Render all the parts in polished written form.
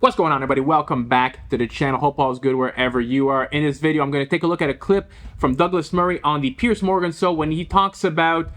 What's going on, everybody? Welcome back to the channel. Hope all is good wherever you are. In this video, I'm going to take a look at a clip from Douglas Murray on the Piers Morgan Show when he talks about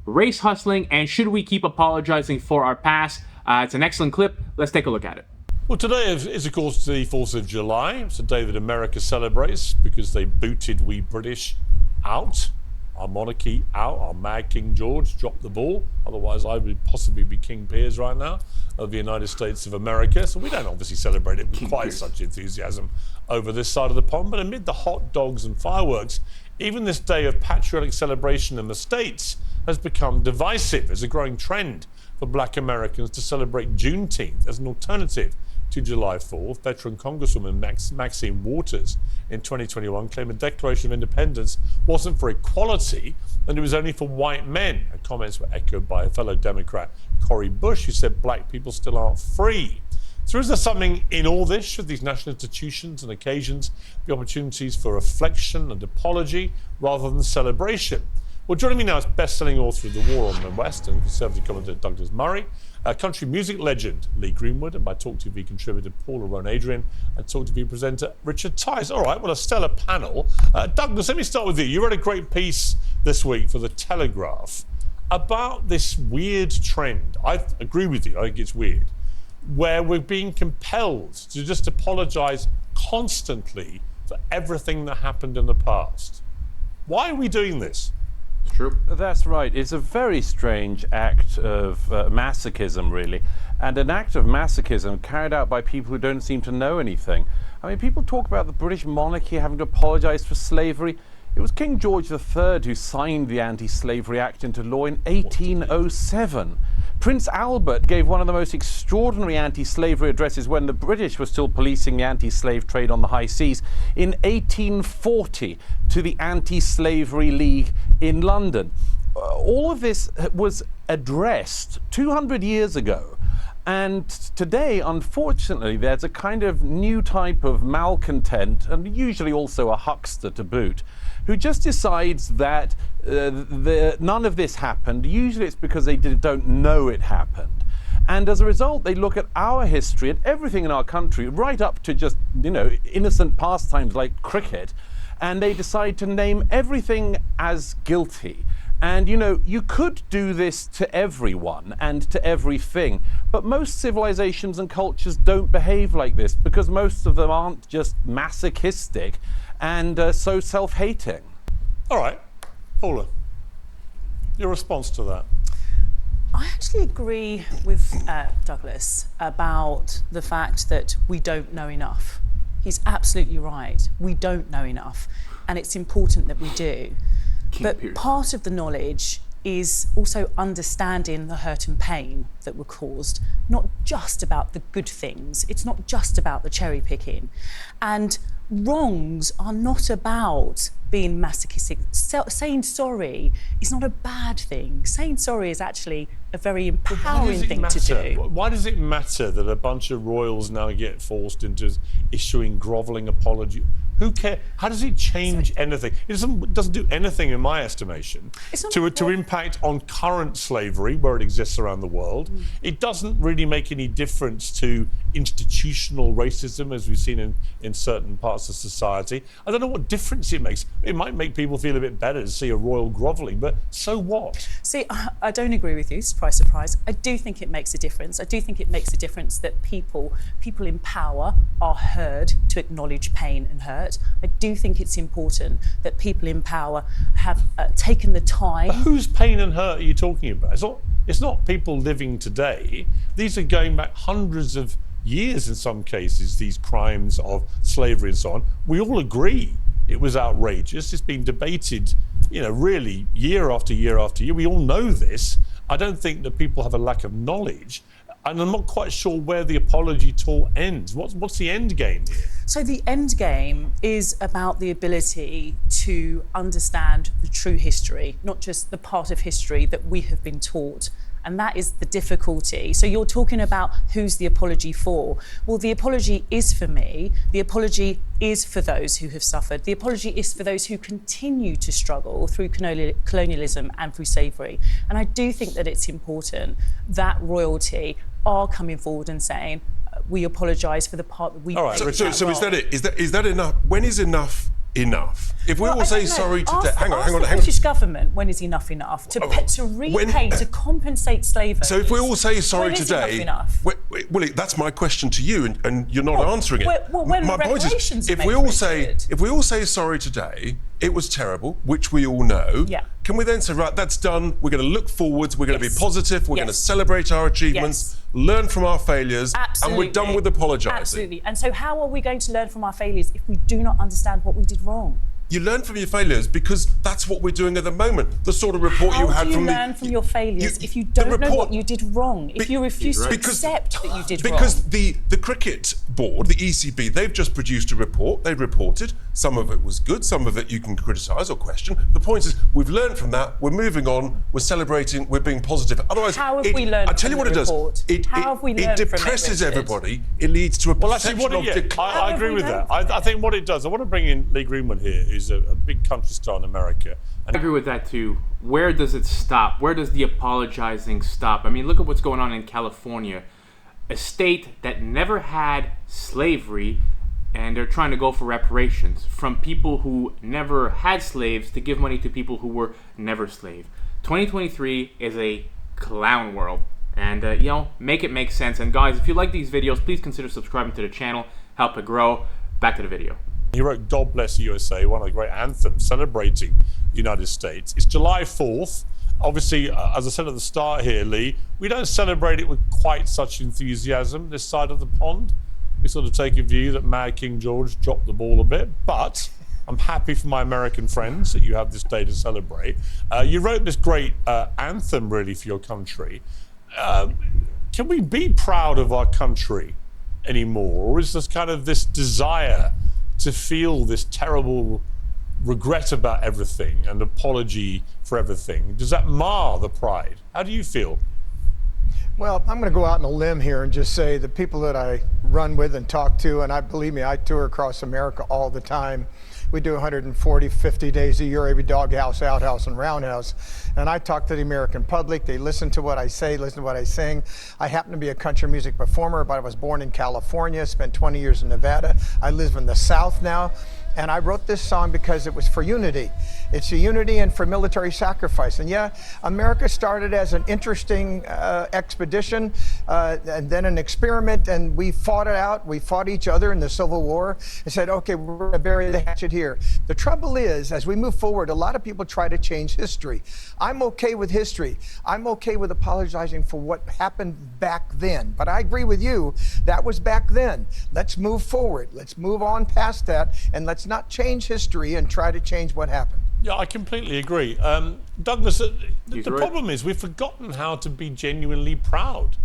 race hustling and should we keep apologizing for our past. It's an excellent clip. Let's take a look at it. Well, today is, of course, the 4th of July. It's a day that America celebrates because they booted we British out, our monarchy out, our mad King George dropped the ball. Otherwise, I would possibly be King Piers right now of the United States of America. So we don't obviously celebrate it with quite such enthusiasm over this side of the pond. But amid the hot dogs and fireworks, even this day of patriotic celebration in the States has become divisive. There's a growing trend for black Americans to celebrate Juneteenth as an alternative to July 4th. Veteran Congresswoman Maxine Waters in 2021 claimed the Declaration of Independence wasn't for equality and it was only for white men. Her comments were echoed by a fellow Democrat, Cori Bush, who said black people still aren't free. So is there something in all this? Should these national institutions and occasions be opportunities for reflection and apology rather than celebration? Well, joining me now is best-selling author of The War on the West and conservative commentator Douglas Murray, country music legend Lee Greenwood, and my Talk TV contributor Paula Rowan-Adrian, and Talk TV presenter Richard Tice. All right, well, a stellar panel. Douglas, let me start with you. You wrote a great piece this week for The Telegraph about this weird trend. I agree with you, I think it's weird, where we're being compelled to just apologise constantly for everything that happened in the past. Why are we doing this? True. That's right. It's a very strange act of masochism, really, and an act of masochism carried out by people who don't seem to know anything. I mean, people talk about the British monarchy having to apologise for slavery. It was King George III who signed the Anti-Slavery Act into law in 1807. Prince Albert gave one of the most extraordinary anti-slavery addresses when the British were still policing the anti-slave trade on the high seas in 1840 to the Anti-Slavery League in London. All of this was addressed 200 years ago. And today, unfortunately, there's a kind of new type of malcontent, and usually also a huckster to boot, who just decides that none of this happened. Usually it's because they don't know it happened. And as a result, they look at our history and everything in our country, right up to just, innocent pastimes like cricket, and they decide to name everything as guilty. And, you could do this to everyone and to everything, but most civilizations and cultures don't behave like this because most of them aren't just masochistic and so self-hating. All right, Paula, your response to that? I actually agree with Douglas about the fact that we don't know enough. He's absolutely right. We don't know enough, and it's important that we do. But part of the knowledge is also understanding the hurt and pain that were caused, not just about the good things. It's not just about the cherry picking. And wrongs are not about being masochistic. Saying sorry is not a bad thing. Saying sorry is actually a very empowering thing to do. Why does it matter that a bunch of royals now get forced into issuing grovelling apology? Who cares? How does it change anything? It doesn't do anything, in my estimation, to impact on current slavery where it exists around the world. It doesn't really make any difference to institutional racism, as we've seen in certain parts of society. I don't know what difference it makes. It might make people feel a bit better to see a royal grovelling, but so what? See, I don't agree with you, surprise, surprise. I do think it makes a difference. I do think it makes a difference that people in power are heard to acknowledge pain and hurt. I do think it's important that people in power have taken the time. But whose pain and hurt are you talking about? It's not people living today. These are going back hundreds of years in some cases, these crimes of slavery and so on. We all agree it was outrageous. It's been debated, really year after year after year. We all know this. I don't think that people have a lack of knowledge. And I'm not quite sure where the apology tour ends. What's the end game here? So the end game is about the ability to understand the true history, not just the part of history that we have been taught. And that is the difficulty. So you're talking about who's the apology for. Well, the apology is for me. The apology is for those who have suffered. The apology is for those who continue to struggle through colonialism and through slavery. And I do think that it's important that royalty are coming forward and saying, we apologise for the part that we All right, picked so out So is wrong. that it? Is that enough? When is enough enough? If we Well, all I say don't know. sorry today, Ask hang on. the British government, when is enough enough? To repay, to compensate slave owners. So if we all say sorry when is today, enough? well, that's my question to you, and you're not answering it. when my point is, reparations are if made we for all it, say good. if we all say sorry today, it was terrible, which we all know. Yeah. Can we then say, right, that's done. We're going to look forwards. We're going to Yes. be positive. We're going to Yes. celebrate our achievements, learn from our failures, Absolutely. and we're done with apologising. Absolutely. And so how are we going to learn from our failures if we do not understand what we did wrong? You learn from your failures because that's what we're doing at the moment. The sort of report you How had do you from learn from your failures if you the don't know report- what you did wrong? If you refuse to accept that you did because wrong? the cricket board, the ECB, they've just produced a report. They've reported some of it was good, some of it you can criticise or question. The point is, we've learned from that. We're moving on. We're celebrating. We're being positive. Otherwise, How have we learned I tell you from what the it does. report? How have we learned it from it, depresses Richard? everybody. It leads to a Well, actually, perception of decline. I have agree we with learned that. I think what it does, I want to bring in Lee Greenwood here, who's a big country star in America. I agree with that too. Where does it stop? Where does the apologizing stop? I mean, look at what's going on in California, a state that never had slavery, and they're trying to go for reparations from people who never had slaves to give money to people who were never slaves. 2023 is a clown world, and make it make sense. And guys, if you like these videos, please consider subscribing to the channel, help it grow. Back to the video. He wrote God Bless the USA, one of the great anthems celebrating the United States. It's July 4th. Obviously, as I said at the start here, Lee, we don't celebrate it with quite such enthusiasm this side of the pond. We sort of take a view that Mad King George dropped the ball a bit, but I'm happy for my American friends that you have this day to celebrate. You wrote this great anthem, really, for your country. Can we be proud of our country anymore? Or is this kind of this desire to feel this terrible regret about everything and apology for everything? Does that mar the pride? How do you feel? Well, I'm going to go out on a limb here and just say the people that I run with and talk to, and believe me, I tour across America all the time. We do 140, 50 days a year, every doghouse, outhouse, and roundhouse. And I talk to the American public. They listen to what I say, listen to what I sing. I happen to be a country music performer, but I was born in California, spent 20 years in Nevada. I live in the South now. And I wrote this song because it was for unity. It's a unity and for military sacrifice. And yeah, America started as an interesting expedition and then an experiment, and we fought it out. We fought each other in the Civil War and said, okay, we're going to bury the hatchet here. The trouble is, as we move forward, a lot of people try to change history. I'm okay with history. I'm okay with apologizing for what happened back then. But I agree with you, that was back then. Let's move forward. Let's move on past that, and let's not change history and try to change what happened. Yeah, I completely agree. Douglas, the right. problem is we've forgotten how to be genuinely proud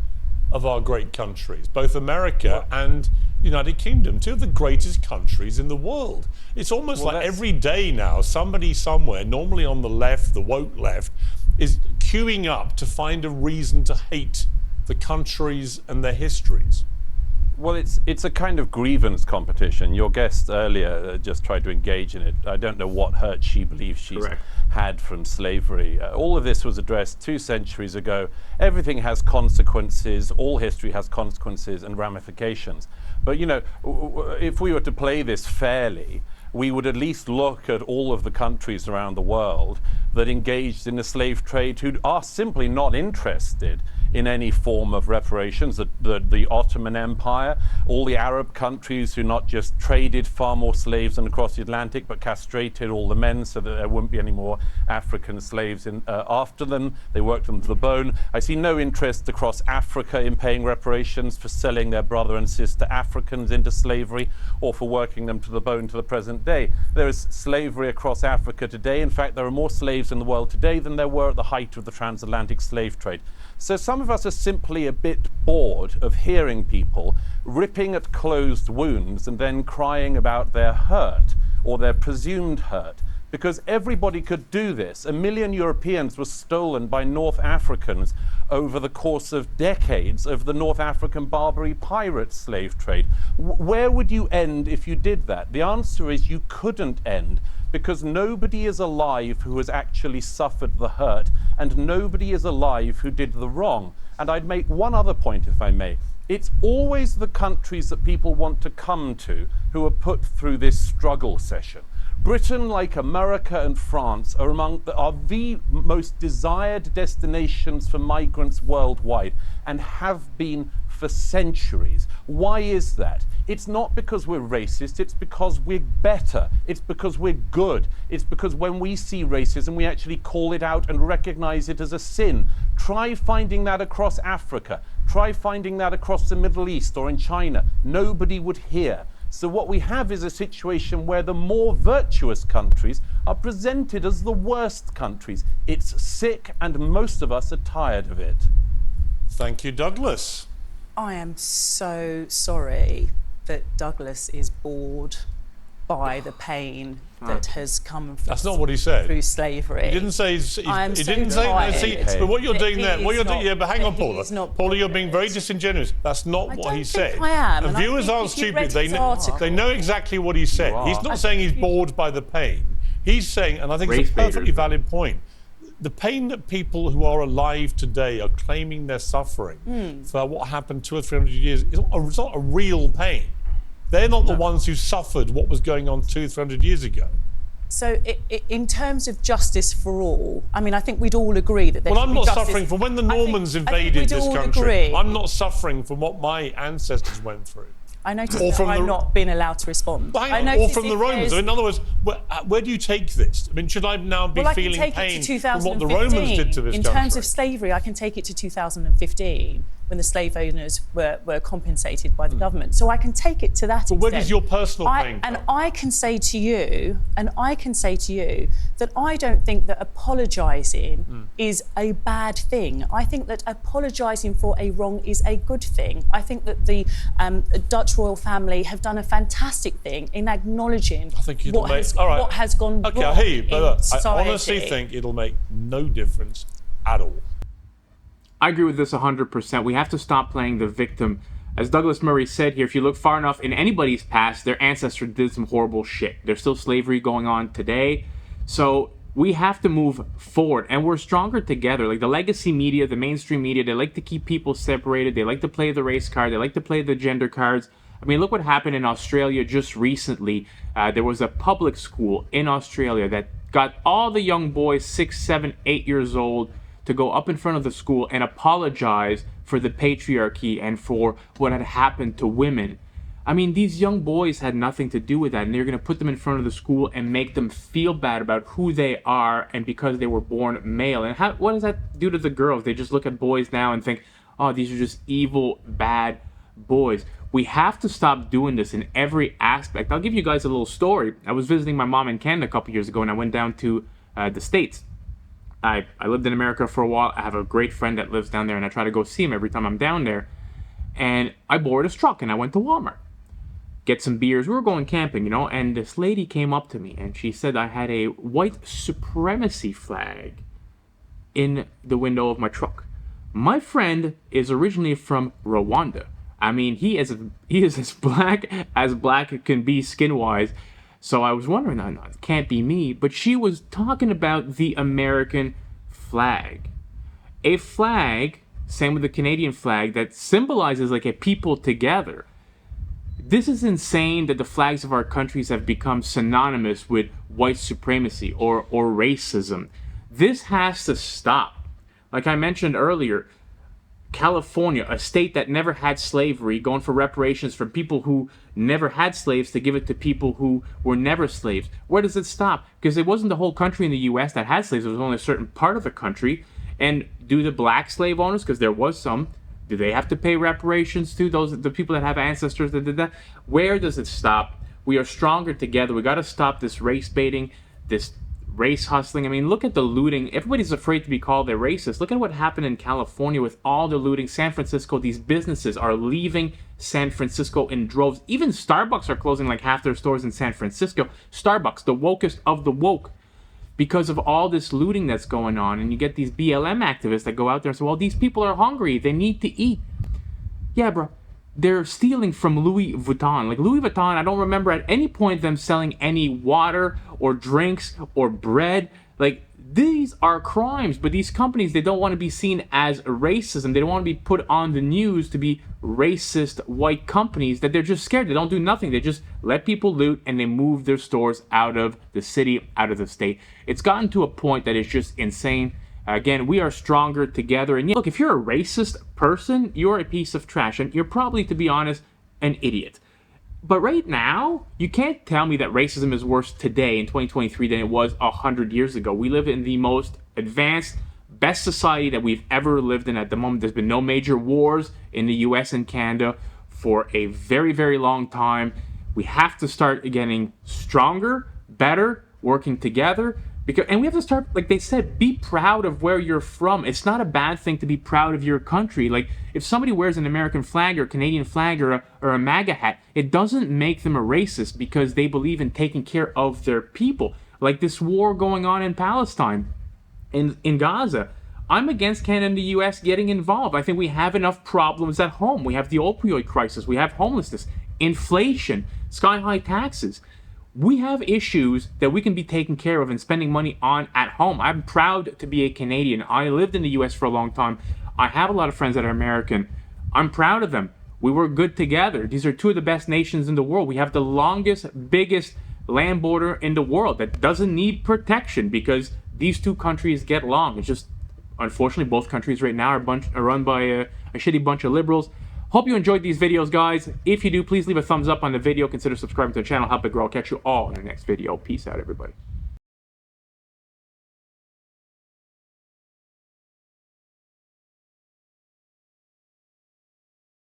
of our great countries, both America and the United Kingdom, two of the greatest countries in the world. It's almost like every day now, somebody somewhere, normally on the left, the woke left, is queuing up to find a reason to hate the countries and their histories. Well, it's a kind of grievance competition. Your guest earlier just tried to engage in it. I don't know what hurt she believes she's Correct. had from slavery. All of this was addressed 2 centuries ago. Everything has consequences. All history has consequences and ramifications. But, if we were to play this fairly, we would at least look at all of the countries around the world that engaged in the slave trade who are simply not interested in any form of reparations. The Ottoman Empire, all the Arab countries who not just traded far more slaves than across the Atlantic, but castrated all the men so that there wouldn't be any more African slaves after them. They worked them to the bone. I see no interest across Africa in paying reparations for selling their brother and sister Africans into slavery or for working them to the bone to the present day. There is slavery across Africa today. In fact, there are more slaves in the world today than there were at the height of the transatlantic slave trade. So some of us are simply a bit bored of hearing people ripping at closed wounds and then crying about their hurt or their presumed hurt. Because everybody could do this. 1 million Europeans were stolen by North Africans over the course of decades of the North African Barbary pirate slave trade. Where would you end if you did that? The answer is you couldn't end, because nobody is alive who has actually suffered the hurt, and nobody is alive who did the wrong. And I'd make one other point, if I may. It's always the countries that people want to come to who are put through this struggle session. Britain, like America and France, are the most desired destinations for migrants worldwide and have been for centuries. Why is that? It's not because we're racist, it's because we're better. It's because we're good. It's because when we see racism, we actually call it out and recognize it as a sin. Try finding that across Africa. Try finding that across the Middle East or in China. Nobody would hear. So what we have is a situation where the more virtuous countries are presented as the worst countries. It's sick, and most of us are tired of it. Thank you, Douglas. I am so sorry that Douglas is bored by the pain that has come from That's not what he said. through slavery. He didn't say. I'm He so didn't say. tired See, Okay. but what you're that doing he there, what is you're doing, not- yeah. But hang on, that he Paula. is not Paula, you're being very bothered. disingenuous. That's not I what don't he think said. I am, And and I viewers think aren't if you stupid. read They his know. article- They know exactly what he said. You He's are. not saying he's bored by the pain. He's saying, and I think Race it's a perfectly baiters. valid point. The pain that people who are alive today are claiming they're suffering for what happened 200 or 300 years, it's not a real pain. They're not the ones who suffered what was going on 200, 300 years ago. So, in terms of justice for all, I mean, I think we'd all agree that there Well, should I'm be not justice. suffering from when the I think- Normans I think invaded we'd this all country. agree. I'm not suffering from what my ancestors went through. I noticed or that from I'm the- not being allowed to respond. Well, hang I on, or noticed from the if Romans. there's- In other words, where do you take this? I mean, should I now be Well, I can feeling take pain it to from what 2015. the Romans did to this In country? terms of slavery, I can take it to 2015 when the slave owners were compensated by the government. So I can take it to that extent. where does your personal pain And come? I can say to you, that I don't think that apologising is a bad thing. I think that apologising for a wrong is a good thing. I think that the Dutch royal family have done a fantastic thing in acknowledging what has gone Okay, wrong I hear you, but in look, I society. honestly think it'll make no difference at all. I agree with this 100%. We have to stop playing the victim. As Douglas Murray said here, if you look far enough in anybody's past, their ancestors did some horrible shit. There's still slavery going on today. So we have to move forward, and we're stronger together. Like the legacy media, the mainstream media, they like to keep people separated. They like to play the race card. They like to play the gender cards. I mean, look what happened in Australia just recently. There was a public school in Australia that got all the young boys, 6, 7, 8 years old, to go up in front of the school and apologize for the patriarchy and for what had happened to women. I mean, these young boys had nothing to do with that, and they're going to put them in front of the school and make them feel bad about who they are and because they were born male. And what does that do to the girls? They just look at boys now and think, oh, these are just evil, bad boys. We have to stop doing this in every aspect. I'll give you guys a little story. I was visiting my mom in Canada a couple years ago, and I went down to the States. I lived in America for a while. I have a great friend that lives down there, and I try to go see him every time I'm down there. And I boarded his truck, and I went to Walmart. Get some beers. We were going camping, you know, and this lady came up to me, and she said I had a white supremacy flag in the window of my truck. My friend is originally from Rwanda. I mean, he is as black it can be skin-wise. So I was wondering, no, it can't be me. But she was talking about the American flag. A flag, same with the Canadian flag, that symbolizes like a people together. This is insane that the flags of our countries have become synonymous with white supremacy or racism. This has to stop. Like I mentioned earlier, California, a state that never had slavery, going for reparations from people who never had slaves to give it to people who were never slaves. Where does it stop? Because it wasn't the whole country in the U.S. that had slaves. It was only a certain part of the country. And do the black slave owners, because there was some, do they have to pay reparations to the people that have ancestors that did that? Where does it stop? We are stronger together. We got to stop this race baiting, this race hustling. I mean, look at the looting. Everybody's afraid to be called a racist. Look at what happened in California with all the looting. San Francisco, these businesses are leaving San Francisco in droves. Even Starbucks are closing like half their stores in San Francisco. Starbucks, the wokest of the woke, because of all this looting that's going on. And you get these BLM activists that go out there and say, well, these people are hungry. They need to eat. Yeah, bro. They're stealing from Louis Vuitton. Like Louis Vuitton, I don't remember at any point them selling any water or drinks or bread. Like These are crimes, but these companies, they don't want to be seen as racism. They don't want to be put on the news to be racist white companies, that they're just scared. They don't do nothing. They just let people loot and they move their stores out of the city, out of the state. It's gotten to a point that is just insane. Again, we are stronger together. And look, if you're a racist person, you're a piece of trash. And you're probably, to be honest, an idiot. But right now, you can't tell me that racism is worse today in 2023 than it was 100 years ago. We live in the most advanced, best society that we've ever lived in at the moment. There's been no major wars in the US and Canada for a very, very long time. We have to start getting stronger, better, working together. And we have to start, like they said, be proud of where you're from. It's not a bad thing to be proud of your country. Like, if somebody wears an American flag or Canadian flag or a MAGA hat, it doesn't make them a racist because they believe in taking care of their people. Like this war going on in Palestine, in Gaza. I'm against Canada and the US getting involved. I think we have enough problems at home. We have the opioid crisis. We have homelessness, inflation, sky-high taxes. We have issues that we can be taken care of and spending money on at home. I'm proud to be a Canadian. I lived in the US for a long time. I have a lot of friends that are American. I'm proud of them. We work good together. These are two of the best nations in the world. We have the longest, biggest land border in the world that doesn't need protection because these two countries get along. It's just, unfortunately, both countries right now are run by a shitty bunch of liberals. Hope you enjoyed these videos, guys. If you do, please leave a thumbs up on the video. Consider subscribing to the channel. Help it grow. I'll catch you all in the next video. Peace out, everybody.